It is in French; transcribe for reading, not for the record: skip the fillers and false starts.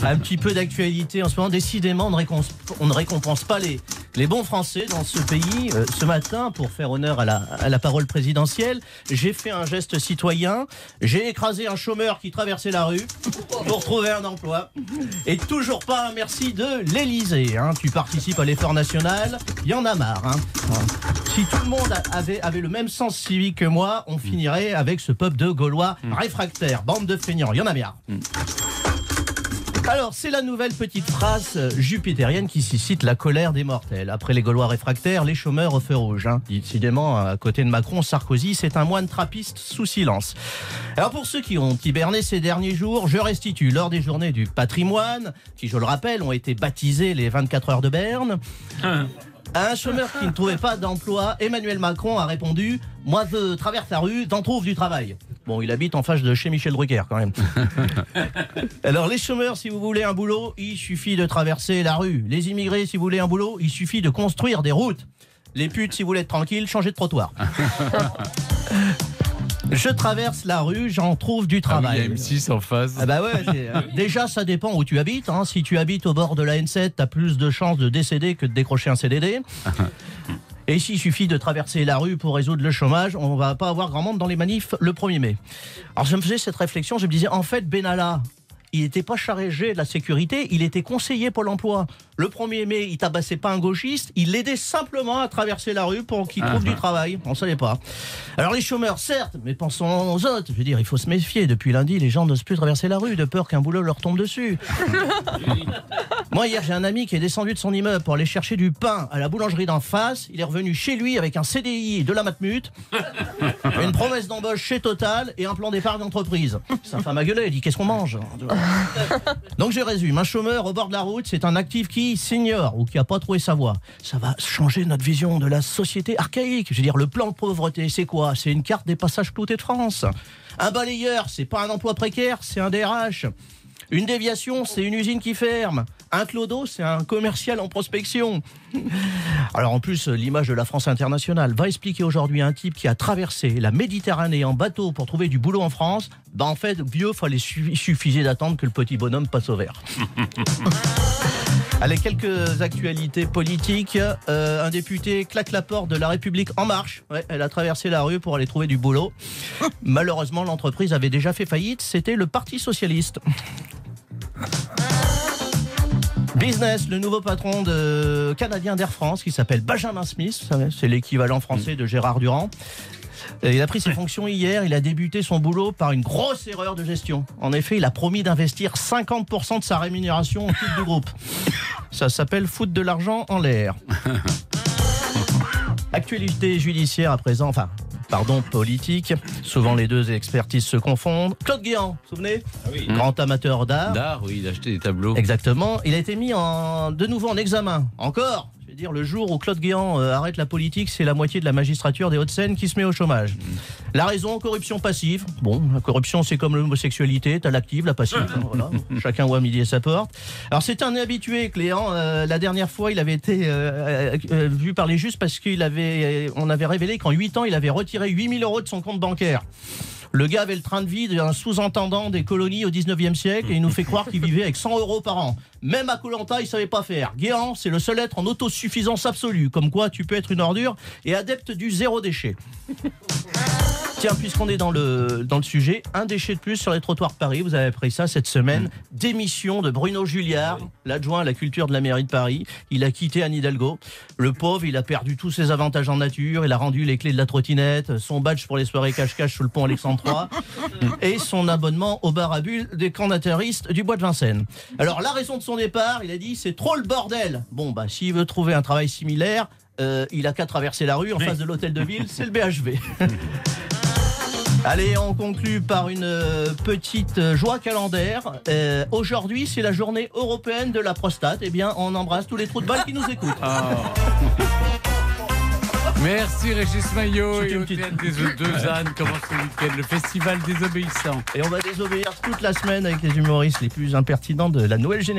Un petit peu d'actualité en ce moment. Décidément, on ne récompense pas les bons Français dans ce pays. Ce matin, pour faire honneur à la parole présidentielle, j'ai fait un geste citoyen. J'ai écrasé un chômeur qui traversait la rue pour trouver un emploi. Et toujours pas un merci de l'Élysée. Tu participes à l'effort national, il y en a marre. Si tout le monde avait le même sens civique que moi, on finirait avec ce peuple de Gaulois réfractaires, bande de feignants, il y en a marre. Alors, c'est la nouvelle petite phrase jupitérienne qui suscite la colère des mortels. Après les Gaulois réfractaires, les chômeurs au feu rouge. Décidément, à côté de Macron, Sarkozy, c'est un moine trappiste sous silence. Alors, pour ceux qui ont hiberné ces derniers jours, je restitue lors des journées du patrimoine, qui, je le rappelle, ont été baptisées les 24 heures de Berne. À un chômeur qui ne trouvait pas d'emploi, Emmanuel Macron a répondu « Moi, je traverse la rue, t'en trouves du travail ». Bon, il habite en face de chez Michel Drucker, quand même. Alors, les chômeurs, si vous voulez un boulot, il suffit de traverser la rue. Les immigrés, si vous voulez un boulot, il suffit de construire des routes. Les putes, si vous voulez être tranquille, changez de trottoir. Je traverse la rue, j'en trouve du travail. Il y a M6 en face. Bah ouais, déjà, ça dépend où tu habites. Si tu habites au bord de la N7, t'as plus de chances de décéder que de décrocher un CDD. Et s'il suffit de traverser la rue pour résoudre le chômage, on va pas avoir grand monde dans les manifs le 1er mai. Alors je me faisais cette réflexion, je me disais, en fait, Benalla, il n'était pas chargé de la sécurité, il était conseiller Pôle emploi. Le 1er mai, il tabassait pas un gauchiste, il l'aidait simplement à traverser la rue pour qu'il trouve du travail. On ne savait pas. Alors les chômeurs, certes, mais pensons aux autres. Je veux dire, il faut se méfier. Depuis lundi, les gens n'osent plus traverser la rue de peur qu'un boulot leur tombe dessus. Moi, hier, j'ai un ami qui est descendu de son immeuble pour aller chercher du pain à la boulangerie d'en face. Il est revenu chez lui avec un CDI et de la matmut, une promesse d'embauche chez Total et un plan d'épargne d'entreprise. Sa femme a gueulé, elle dit, qu'est-ce qu'on mange? Donc je résume, un chômeur au bord de la route, c'est un actif qui s'ignore ou qui n'a pas trouvé sa voie. Ça va changer notre vision de la société archaïque. Je veux dire, le plan de pauvreté, c'est quoi? C'est une carte des passages cloutés de France. Un balayeur, c'est pas un emploi précaire, c'est un DRH. Une déviation, c'est une usine qui ferme. Un clodo, c'est un commercial en prospection. Alors en plus, l'image de la France internationale va expliquer aujourd'hui un type qui a traversé la Méditerranée en bateau pour trouver du boulot en France. En fait, vieux, il suffisait d'attendre que le petit bonhomme passe au vert. Allez, quelques actualités politiques. Un député claque la porte de La République En Marche. Ouais, elle a traversé la rue pour aller trouver du boulot. Malheureusement, l'entreprise avait déjà fait faillite. C'était le Parti Socialiste. Business, le nouveau patron canadien d'Air France qui s'appelle Benjamin Smith, c'est l'équivalent français de Gérard Durand. Il a pris ses fonctions hier, il a débuté son boulot par une grosse erreur de gestion. En effet, il a promis d'investir 50% de sa rémunération au titre du groupe. Ça s'appelle foutre de l'argent en l'air. Actualité judiciaire à présent, politique. Souvent les deux expertises se confondent. Claude Guéant, vous vous souvenez? Grand amateur d'art. D'art, oui, il a acheté des tableaux. Exactement. Il a été mis de nouveau en examen. Encore. Je veux dire, le jour où Claude Guéant arrête la politique, c'est la moitié de la magistrature des Hauts-de-Seine qui se met au chômage. La raison, corruption passive. Bon, la corruption, c'est comme l'homosexualité. T'as l'active, la passive. Voilà. Chacun voit à midi à sa porte. Alors, c'est un habitué, Cléant. La dernière fois, il avait été vu par les juges parce qu'on avait révélé qu'en 8 ans, il avait retiré 8 000 € de son compte bancaire. Le gars avait le train de vie d'un sous-entendant des colonies au 19e siècle et il nous fait croire qu'il vivait avec 100 € par an. Même à Koh Lanta, il savait pas faire. Guéant, c'est le seul être en autosuffisance absolue. Comme quoi, tu peux être une ordure et adepte du zéro déchet. Tiens, puisqu'on est dans le sujet, un déchet de plus sur les trottoirs de Paris. Vous avez appris ça cette semaine. Démission de Bruno Julliard, l'adjoint à la culture de la mairie de Paris. Il a quitté Anne Hidalgo. Le pauvre, il a perdu tous ses avantages en nature. Il a rendu les clés de la trottinette, son badge pour les soirées cache-cache sous le pont Alexandre III et son abonnement au bar à bulles des candidataristes du Bois de Vincennes. Alors, la raison de son départ, il a dit, c'est trop le bordel. Bon, s'il veut trouver un travail similaire, il a qu'à traverser la rue en face de l'hôtel de ville, c'est le BHV. Allez, on conclut par une petite joie calendaire. Aujourd'hui, c'est la journée européenne de la prostate. Eh bien, on embrasse tous les trous de balle qui nous écoutent. Merci Régis Maillot et au Théâtre des Deux Ânes commence ce week-end le Festival des Obéissants. Et on va désobéir toute la semaine avec les humoristes les plus impertinents de la nouvelle génération.